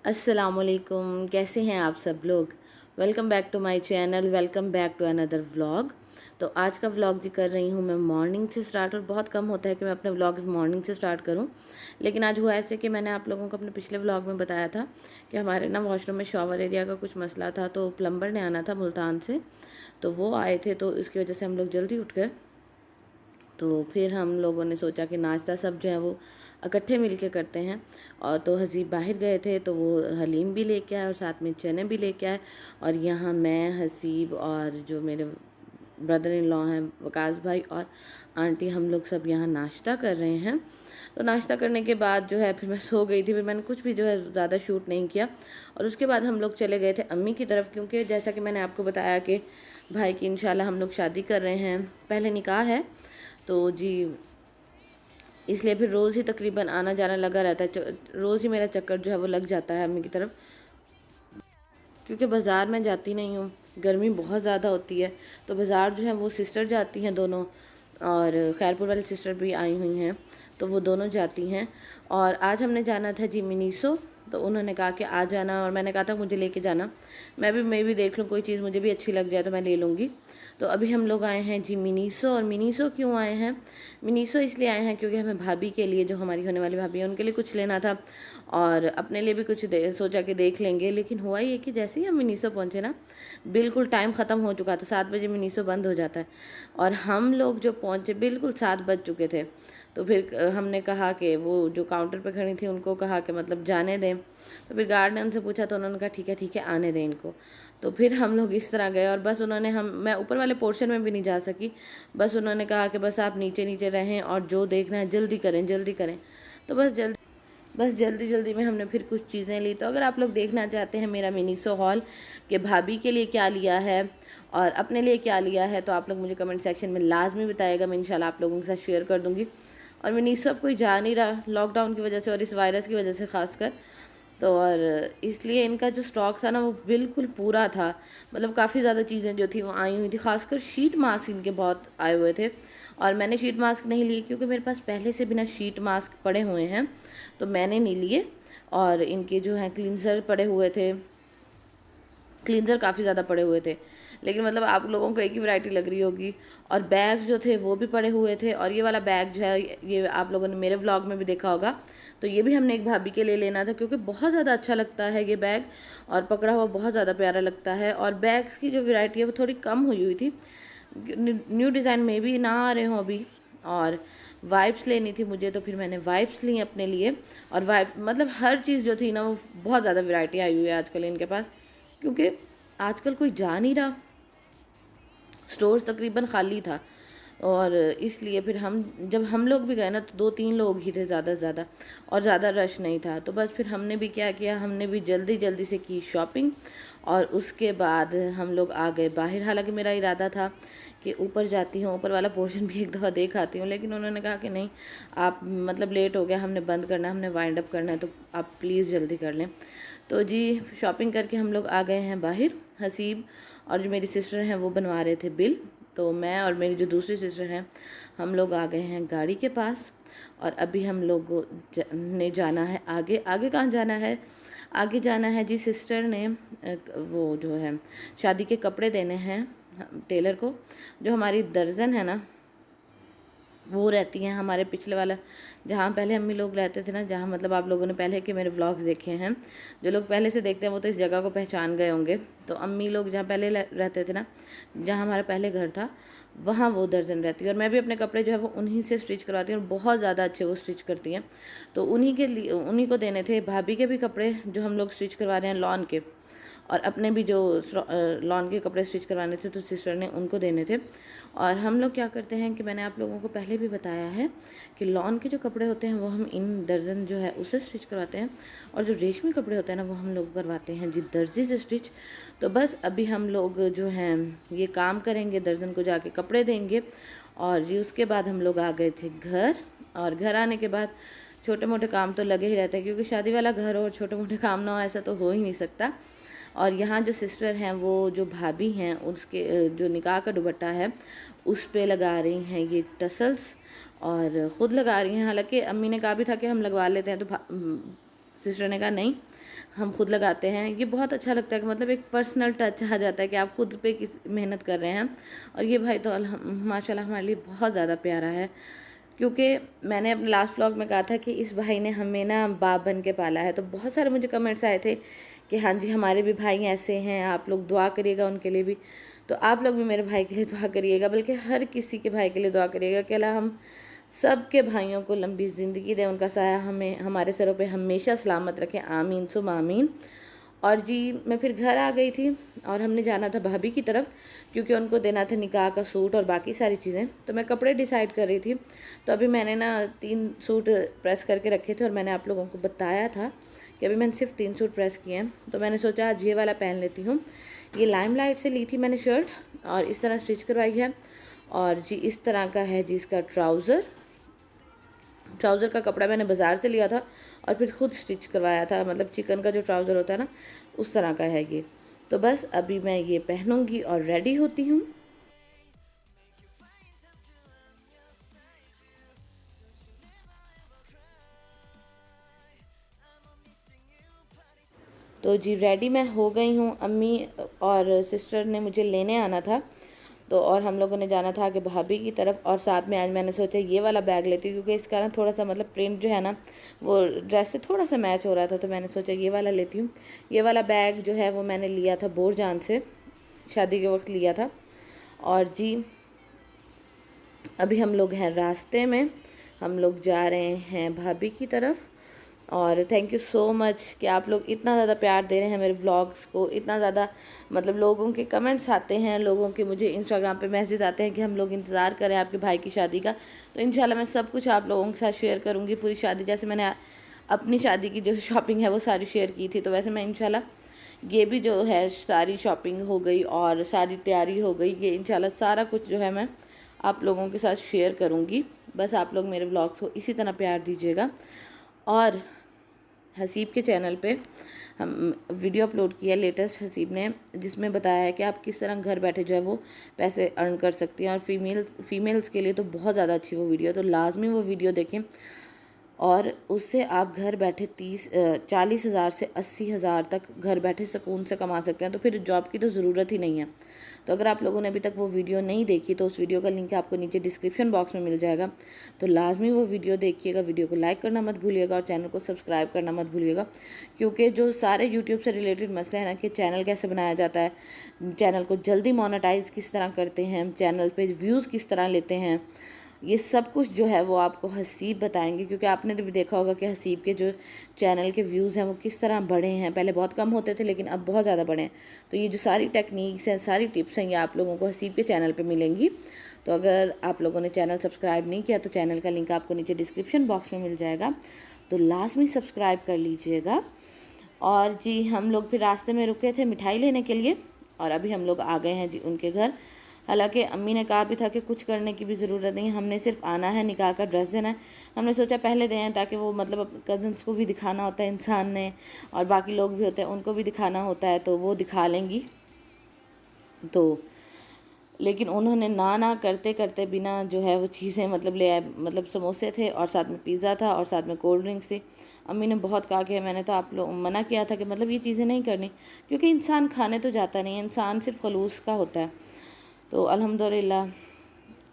अस्सलामुअलैकुम, कैसे हैं आप सब लोग। Welcome back to my channel, welcome back to another vlog. तो आज का व्लॉग जी कर रही हूँ मैं मॉर्निंग से स्टार्ट, और बहुत कम होता है कि मैं अपने व्लॉग मॉर्निंग से स्टार्ट करूँ, लेकिन आज हुआ ऐसे कि मैंने आप लोगों को अपने पिछले व्लॉग में बताया था कि हमारे ना वॉशरूम में शॉवर एरिया का कुछ मसला था, तो प्लम्बर ने आना था मुल्तान से, तो वो आए थे, तो इसकी वजह से हम लोग जल्दी उठ गए। तो फिर हम लोगों ने सोचा कि नाश्ता सब जो है वो इकट्ठे मिल के करते हैं। और तो हसीब बाहर गए थे, तो वो हलीम भी लेके आए और साथ में चने भी लेके आए। और यहाँ मैं, हसीब और जो मेरे ब्रदर इन लॉ हैं वकास भाई और आंटी, हम लोग सब यहाँ नाश्ता कर रहे हैं। तो नाश्ता करने के बाद जो है फिर मैं सो गई थी, फिर मैंने कुछ भी जो है ज़्यादा शूट नहीं किया। और उसके बाद हम लोग चले गए थे अम्मी की तरफ, क्योंकि जैसा कि मैंने आपको बताया कि भाई की इंशाल्लाह हम लोग शादी कर रहे हैं, पहले निकाह है, तो जी इसलिए फिर रोज़ ही तकरीबन आना जाना लगा रहता है। रोज़ ही मेरा चक्कर जो है वो लग जाता है अम्मी की तरफ, क्योंकि बाज़ार में जाती नहीं हूँ, गर्मी बहुत ज़्यादा होती है। तो बाज़ार जो है वो सिस्टर जाती हैं दोनों, और खैरपुर वाली सिस्टर भी आई हुई हैं, तो वो दोनों जाती हैं। और आज हमने जाना था जी मिनीसो, तो उन्होंने कहा कि आ जाना, और मैंने कहा था मुझे लेके जाना, मैं भी देख लूँ, कोई चीज़ मुझे भी अच्छी लग जाए तो मैं ले लूँगी। तो अभी हम लोग आए हैं जी मिनीसो। और मिनीसो क्यों आए हैं? मिनीसो इसलिए आए हैं क्योंकि हमें भाभी के लिए, जो हमारी होने वाली भाभी है, उनके लिए कुछ लेना था, और अपने लिए भी कुछ सोचा कि देख लेंगे। लेकिन हुआ ये कि जैसे ही हम मिनीसो पहुँचे ना, बिल्कुल टाइम ख़त्म हो चुका था, 7 बजे मिनीसो बंद हो जाता है, और हम लोग जो पहुँचे बिल्कुल 7 बज चुके थे। तो फिर हमने कहा कि वो जो काउंटर पे खड़ी थी उनको कहा कि मतलब जाने दें। तो फिर गार्ड ने उनसे पूछा, तो उन्होंने कहा ठीक है आने दें इनको। तो फिर हम लोग इस तरह गए, और बस उन्होंने मैं ऊपर वाले पोर्शन में भी नहीं जा सकी, बस उन्होंने कहा कि बस आप नीचे नीचे रहें और जो देखना है जल्दी करें जल्दी करें। तो बस जल्दी जल्दी में हमने फिर कुछ चीज़ें ली। तो अगर आप लोग देखना चाहते हैं मेरा मिनीसो हॉल कि भाभी के लिए क्या लिया है और अपने लिए क्या लिया है, तो आप लोग मुझे कमेंट सेक्शन में लाजमी बताइएगा, मैं इंशाल्लाह आप लोगों के साथ शेयर कर दूँगी। और मिनीसो अब कोई जा नहीं रहा लॉकडाउन की वजह से और इस वायरस की वजह से ख़ासकर, तो और इसलिए इनका जो स्टॉक था ना वो बिल्कुल पूरा था। मतलब काफ़ी ज़्यादा चीज़ें जो थी वो आई हुई थी, खासकर शीट मास्क इनके बहुत आए हुए थे। और मैंने शीट मास्क नहीं लिए क्योंकि मेरे पास पहले से बिना शीट मास्क पड़े हुए हैं, तो मैंने नहीं लिए। और इनके जो हैं क्लींजर पड़े हुए थे, क्लींजर काफ़ी ज़्यादा पड़े हुए थे, लेकिन मतलब आप लोगों को एक ही वैरायटी लग रही होगी। और बैग्स जो थे वो भी पड़े हुए थे, और ये वाला बैग जो है ये आप लोगों ने मेरे व्लॉग में भी देखा होगा, तो ये भी हमने एक भाभी के लिए लेना था, क्योंकि बहुत ज़्यादा अच्छा लगता है ये बैग, और पकड़ा हुआ बहुत ज़्यादा प्यारा लगता है। और बैग्स की जो वैरायटी है वो थोड़ी कम हुई हुई थी, न्यू डिज़ाइन में भी ना आ रहे हों अभी। और वाइप्स लेनी थी मुझे, तो फिर मैंने वाइप्स ली अपने लिए। और वाइप मतलब हर चीज़ जो थी ना वो बहुत ज़्यादा वैरायटी आई हुई है आजकल इनके पास, क्योंकि आजकल कोई जा नहीं रहा, स्टोर तकरीबन खाली था। और इसलिए फिर जब हम लोग भी गए ना तो 2-3 लोग ही थे ज़्यादा से ज़्यादा, और ज़्यादा रश नहीं था। तो बस फिर हमने भी क्या किया, हमने भी जल्दी जल्दी से की शॉपिंग, और उसके बाद हम लोग आ गए बाहर। हालांकि मेरा इरादा था कि ऊपर जाती हूँ, ऊपर वाला पोर्शन भी एक दफ़ा देख आती हूँ, लेकिन उन्होंने कहा कि नहीं, आप मतलब लेट हो गया, हमने बंद करना है, हमने वाइंड अप करना है, तो आप प्लीज़ जल्दी कर लें। तो जी शॉपिंग करके हम लोग आ गए हैं बाहर। हसीब और जो मेरी सिस्टर हैं वो बनवा रहे थे बिल, तो मैं और मेरी जो दूसरी सिस्टर हैं हम लोग आ गए हैं गाड़ी के पास। और अभी हम लोग ने जाना है आगे। आगे कहाँ जाना है? आगे जाना है जी, सिस्टर ने वो जो है शादी के कपड़े देने हैं टेलर को। जो हमारी दर्जन है ना वो रहती हैं हमारे पिछले वाला, जहाँ पहले अम्मी लोग रहते थे ना, जहाँ मतलब आप लोगों ने पहले के मेरे व्लॉग्स देखे हैं, जो लोग पहले से देखते हैं वो तो इस जगह को पहचान गए होंगे। तो अम्मी लोग जहाँ पहले रहते थे ना, जहाँ हमारा पहले घर था, वहाँ वो दर्जन रहती है। और मैं भी अपने कपड़े जो है वो उन्हीं से स्टिच करवाती हूँ, और बहुत ज़्यादा अच्छे वो स्टिच करती हैं। तो उन्हीं के लिए, उन्हीं को देने थे। भाभी के भी कपड़े जो हम लोग स्टिच करवा रहे हैं लॉन के, और अपने भी जो लॉन के कपड़े स्टिच करवाने थे तो सिस्टर ने उनको देने थे। और हम लोग क्या करते हैं कि मैंने आप लोगों को पहले भी बताया है कि लॉन के जो कपड़े होते हैं वो हम इन दर्जन जो है उसे स्टिच करवाते हैं, और जो रेशमी कपड़े होते हैं ना वो हम लोग करवाते हैं जी दर्जी से स्टिच। तो बस अभी हम लोग जो हैं ये काम करेंगे, दर्जन को जाके कपड़े देंगे, और जी उसके बाद हम लोग आ गए थे घर। और घर आने के बाद छोटे मोटे काम तो लगे ही रहते हैं, क्योंकि शादी वाला घर हो और छोटे मोटे काम ना हो ऐसा तो हो ही नहीं सकता। और यहाँ जो सिस्टर हैं वो जो भाभी हैं उसके जो निकाह का दुपट्टा है उस पे लगा रही हैं ये टसल्स, और ख़ुद लगा रही हैं। हालांकि अम्मी ने कहा भी था कि हम लगवा लेते हैं, तो सिस्टर ने कहा नहीं, हम खुद लगाते हैं। ये बहुत अच्छा लगता है कि मतलब एक पर्सनल टच आ जाता है कि आप खुद पे किस मेहनत कर रहे हैं। और ये भाई तो माशाल्लाह हमारे लिए बहुत ज़्यादा प्यारा है, क्योंकि मैंने अपने लास्ट व्लॉग में कहा था कि इस भाई ने हमें ना बाप बन के पाला है। तो बहुत सारे मुझे कमेंट्स आए थे कि हाँ जी हमारे भी भाई ऐसे हैं, आप लोग दुआ करिएगा उनके लिए भी। तो आप लोग भी मेरे भाई के लिए दुआ करिएगा, बल्कि हर किसी के भाई के लिए दुआ करिएगा कि अल्लाह हम सब के भाइयों को लंबी ज़िंदगी दे, उनका साया हमें हमारे सरों पे हमेशा सलामत रखें, आमीन सुम आमीन। और जी मैं फिर घर आ गई थी और हमने जाना था भाभी की तरफ, क्योंकि उनको देना था निकाह का सूट और बाकी सारी चीज़ें। तो मैं कपड़े डिसाइड कर रही थी। तो अभी मैंने ना 3 सूट प्रेस करके रखे थे और मैंने आप लोगों को बताया था कि अभी मैंने सिर्फ 3 सूट प्रेस किए हैं। तो मैंने सोचा आज ये वाला पहन लेती हूँ। ये लाइमलाइट से ली थी मैंने शर्ट और इस तरह स्टिच करवाई है। और जी इस तरह का है जी इसका ट्राउज़र का कपड़ा मैंने बाज़ार से लिया था और फिर खुद स्टिच करवाया था। मतलब चिकन का जो ट्राउज़र होता है ना, उस तरह का है ये। तो बस अभी मैं ये पहनूंगी और रेडी होती हूँ। तो जी रेडी मैं हो गई हूँ। अम्मी और सिस्टर ने मुझे लेने आना था, तो और हम लोगों ने जाना था आगे भाभी की तरफ। और साथ में आज मैंने सोचा ये वाला बैग लेती हूँ, क्योंकि इसका ना थोड़ा सा मतलब प्रिंट जो है ना वो ड्रेस से थोड़ा सा मैच हो रहा था। तो मैंने सोचा ये वाला लेती हूँ। ये वाला बैग जो है वो मैंने लिया था बोरजान से, शादी के वक्त लिया था। और जी अभी हम लोग हैं रास्ते में, हम लोग जा रहे हैं भाभी की तरफ। और थैंक यू सो मच कि आप लोग इतना ज़्यादा प्यार दे रहे हैं मेरे व्लॉग्स को, इतना ज़्यादा मतलब लोगों के कमेंट्स आते हैं, लोगों के मुझे इंस्टाग्राम पे मैसेज आते हैं कि हम लोग इंतज़ार करें आपके भाई की शादी का। तो इंशाल्लाह मैं सब कुछ आप लोगों के साथ शेयर करूँगी, पूरी शादी। जैसे मैंने अपनी शादी की जो शॉपिंग है वो सारी शेयर की थी, तो वैसे मैं इंशाल्लाह ये भी जो है सारी शॉपिंग हो गई और सारी तैयारी हो गई, ये इंशाल्लाह सारा कुछ जो है मैं आप लोगों के साथ शेयर करूँगी। बस आप लोग मेरे व्लॉग्स को इसी तरह प्यार दीजिएगा। और हसीब के चैनल पे हम वीडियो अपलोड किया लेटेस्ट हसीब ने, जिसमें बताया है कि आप किस तरह घर बैठे जो है वो पैसे अर्न कर सकती हैं। और फीमेल्स के लिए तो बहुत ज़्यादा अच्छी वो वीडियो, तो लाजमी वो वीडियो देखें। और उससे आप घर बैठे 40,000 से 80,000 तक घर बैठे सुकून से कमा सकते हैं। तो फिर जॉब की तो ज़रूरत ही नहीं है। तो अगर आप लोगों ने अभी तक वो वीडियो नहीं देखी तो उस वीडियो का लिंक आपको नीचे डिस्क्रिप्शन बॉक्स में मिल जाएगा। तो लाजमी वो वीडियो देखिएगा, वीडियो को लाइक करना मत भूलिएगा और चैनल को सब्सक्राइब करना मत भूलिएगा। क्योंकि जो सारे यूट्यूब से रिलेटेड मसले हैं ना, कि चैनल कैसे बनाया जाता है, चैनल को जल्दी मोनेटाइज किस तरह करते हैं, चैनल पर व्यूज़ किस तरह लेते हैं, ये सब कुछ जो है वो आपको हसीब बताएंगे। क्योंकि आपने भी देखा होगा कि हसीब के जो चैनल के व्यूज़ हैं वो किस तरह बढ़े हैं। पहले बहुत कम होते थे लेकिन अब बहुत ज़्यादा बढ़े हैं। तो ये जो सारी टेक्निक्स हैं, सारी टिप्स हैं, ये आप लोगों को हसीब के चैनल पे मिलेंगी। तो अगर आप लोगों ने चैनल सब्सक्राइब नहीं किया तो चैनल का लिंक आपको नीचे डिस्क्रिप्शन बॉक्स में मिल जाएगा, तो लाजमी सब्सक्राइब कर लीजिएगा। और जी हम लोग फिर रास्ते में रुके थे मिठाई लेने के लिए और अभी हम लोग आ गए हैं जी उनके घर। हालांकि अम्मी ने कहा भी था कि कुछ करने की भी ज़रूरत नहीं, हमने सिर्फ आना है, निकाह का ड्रेस देना है। हमने सोचा पहले दें ताकि वो मतलब कज़न्स को भी दिखाना होता है इंसान ने, और बाकी लोग भी होते हैं उनको भी दिखाना होता है, तो वो दिखा लेंगी। तो लेकिन उन्होंने ना करते करते बिना जो है वो चीज़ें मतलब ले आए। मतलब समोसे थे और साथ में पिज़्ज़ा था और साथ में कोल्ड ड्रिंक्स थी। अम्मी ने बहुत कहा कि मैंने तो आप लोग मना किया था कि मतलब ये चीज़ें नहीं करनी, क्योंकि इंसान खाने तो जाता नहीं है, इंसान सिर्फ खलूस का होता है। तो अल्हम्दुलिल्लाह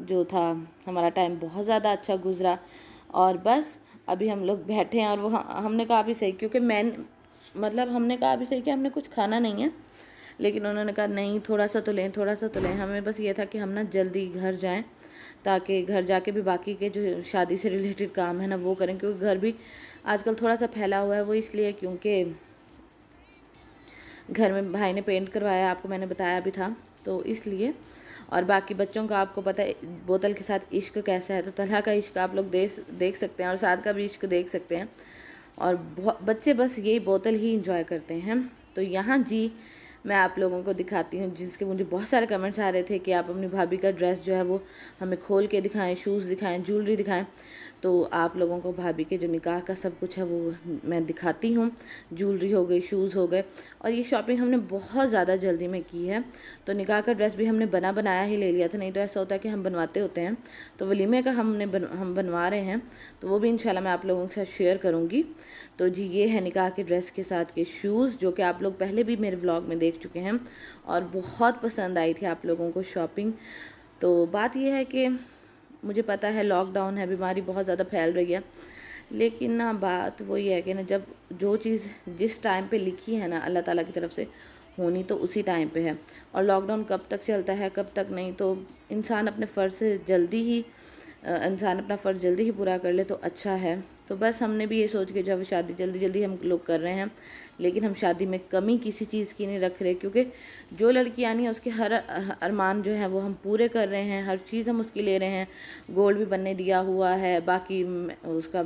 जो था हमारा टाइम बहुत ज़्यादा अच्छा गुज़रा। और बस अभी हम लोग बैठे हैं और वो हमने कहा भी सही, क्योंकि हमने कहा भी सही कि हमने कुछ खाना नहीं है, लेकिन उन्होंने कहा नहीं थोड़ा सा तो लें, थोड़ा सा तो लें। हमें बस ये था कि हम ना जल्दी घर जाएं ताकि घर जाके भी बाकी के जो शादी से रिलेटेड काम है ना वो करें। क्योंकि घर भी आजकल थोड़ा सा फैला हुआ है, वो इसलिए क्योंकि घर में भाई ने पेंट करवाया, आपको मैंने बताया भी था, तो इसलिए। और बाकी बच्चों का आपको पता है बोतल के साथ इश्क कैसा है, तो तलहा का इश्क आप लोग देख सकते हैं और साद का भी इश्क देख सकते हैं। और बच्चे बस यही बोतल ही इंजॉय करते हैं। तो यहाँ जी मैं आप लोगों को दिखाती हूँ, जिसके मुझे बहुत सारे कमेंट्स आ रहे थे कि आप अपनी भाभी का ड्रेस जो है वो हमें खोल के दिखाएं, शूज़ दिखाएं, ज्वेलरी दिखाएं। तो आप लोगों को भाभी के जो निकाह का सब कुछ है वो मैं दिखाती हूँ। ज्वेलरी हो गई, शूज़ हो गए, और ये शॉपिंग हमने बहुत ज़्यादा जल्दी में की है। तो निकाह का ड्रेस भी हमने बनाया ही ले लिया था, नहीं तो ऐसा होता है कि हम बनवाते होते हैं। तो वलीमे का हम बनवा रहे हैं, तो वो भी इंशाल्लाह मैं आप लोगों के साथ शेयर करूँगी। तो जी ये है निकाह के ड्रेस के साथ के शूज़, जो कि आप लोग पहले भी मेरे व्लॉग में देख चुके हैं और बहुत पसंद आई थी आप लोगों को शॉपिंग। तो बात यह है कि मुझे पता है लॉकडाउन है, बीमारी बहुत ज़्यादा फैल रही है, लेकिन ना बात वही है कि ना जब जो चीज़ जिस टाइम पे लिखी है ना अल्लाह ताला की तरफ से, होनी तो उसी टाइम पे है। और लॉकडाउन कब तक चलता है कब तक नहीं, तो इंसान अपने फ़र्ज़ से जल्दी ही इंसान अपना फ़र्ज़ जल्दी ही पूरा कर ले तो अच्छा है। तो बस हमने भी ये सोच के जो है शादी जल्दी हम लोग कर रहे हैं, लेकिन हम शादी में कमी किसी चीज़ की नहीं रख रहे, क्योंकि जो लड़की आनी है उसके हर अरमान जो है वो हम पूरे कर रहे हैं, हर चीज़ हम उसकी ले रहे हैं। गोल्ड भी बनने दिया हुआ है, बाकी उसका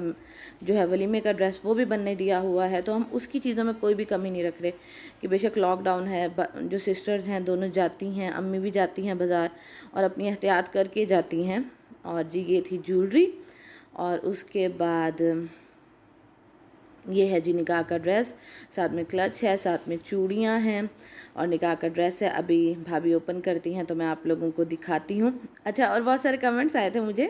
जो है वलीमे का ड्रेस वो भी बनने दिया हुआ है। तो हम उसकी चीज़ों में कोई भी कमी नहीं रख रहे कि बेशक लॉकडाउन है, जो सिस्टर्स हैं दोनों जाती हैं, अम्मी भी जाती हैं बाज़ार और अपनी एहतियात करके जाती हैं। और जी ये थी ज्वेलरी, और उसके बाद ये है जी निकाह का ड्रेस, साथ में क्लच है, साथ में चूड़ियाँ हैं और निकाह का ड्रेस है। अभी भाभी ओपन करती हैं तो मैं आप लोगों को दिखाती हूँ। अच्छा, और बहुत सारे कमेंट्स आए थे मुझे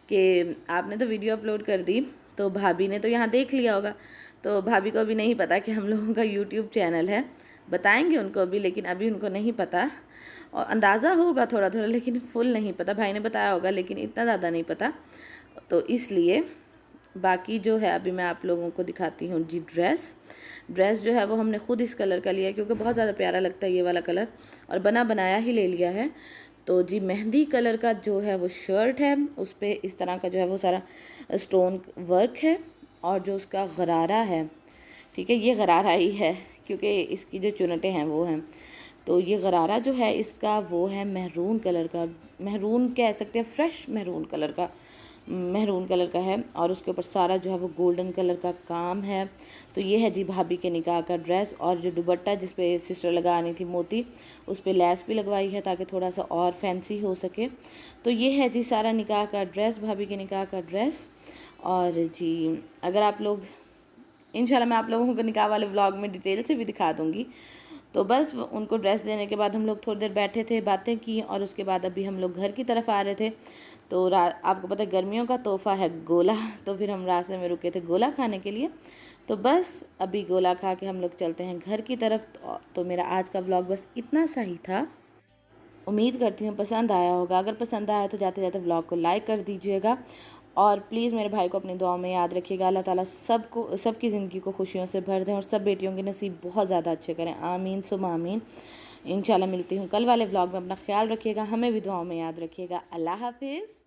कि आपने तो वीडियो अपलोड कर दी, तो भाभी ने तो यहाँ देख लिया होगा। तो भाभी को अभी नहीं पता कि हम लोगों का यूट्यूब चैनल है, बताएंगे उनको अभी, लेकिन अभी उनको नहीं पता, और अंदाज़ा होगा थोड़ा थोड़ा, लेकिन फुल नहीं पता। भाई ने बताया होगा लेकिन इतना ज़्यादा नहीं पता, तो इसलिए बाकी जो है अभी मैं आप लोगों को दिखाती हूँ जी। ड्रेस जो है वो हमने ख़ुद इस कलर का लिया है क्योंकि बहुत ज़्यादा प्यारा लगता है ये वाला कलर, और बनाया ही ले लिया है। तो जी मेहंदी कलर का जो है वो शर्ट है, उस पर इस तरह का जो है वो सारा स्टोन वर्क है, और जो उसका गरारा है, ठीक है, ये गरारा ही है क्योंकि इसकी जो चुनटें हैं वो हैं। तो ये गरारा जो है इसका वो है महरून कलर का, महरून कह सकते हैं, फ्रेश महरून कलर का है, और उसके ऊपर सारा जो है वो गोल्डन कलर का काम है। तो ये है जी भाभी के निकाह का ड्रेस, और जो दुपट्टा जिस पे सिस्टर लगानी थी मोती, उस पे लैस भी लगवाई है ताकि थोड़ा सा और फैंसी हो सके। तो ये है जी सारा निकाह का ड्रेस, भाभी के निकाह का ड्रेस। और जी अगर आप लोग, इंशाल्लाह मैं आप लोगों को निकाह वाले व्लॉग में डिटेल से भी दिखा दूँगी। तो बस उनको ड्रेस देने के बाद हम लोग थोड़ी देर बैठे थे, बातें की, और उसके बाद अभी हम लोग घर की तरफ आ रहे थे। तो आपको पता है गर्मियों का तोहफ़ा है गोला, तो फिर हम रास्ते में रुके थे गोला खाने के लिए। तो बस अभी गोला खा के हम लोग चलते हैं घर की तरफ। तो मेरा आज का व्लॉग बस इतना सा ही था, उम्मीद करती हूँ पसंद आया होगा। अगर पसंद आया तो जाते जाते व्लॉग को लाइक कर दीजिएगा, और प्लीज़ मेरे भाई को अपनी दुआओं में याद रखिएगा। अल्लाह ताला सबकी ज़िंदगी को खुशियों से भर दें, और सब बेटियों के नसीब बहुत ज़्यादा अच्छे करें, आमीन सुम्मा आमीन। इंशाल्लाह मिलती हूँ कल वाले व्लॉग में। अपना ख्याल रखिएगा, हमें भी दुआओं में याद रखिएगा। अल्लाह हाफिज़।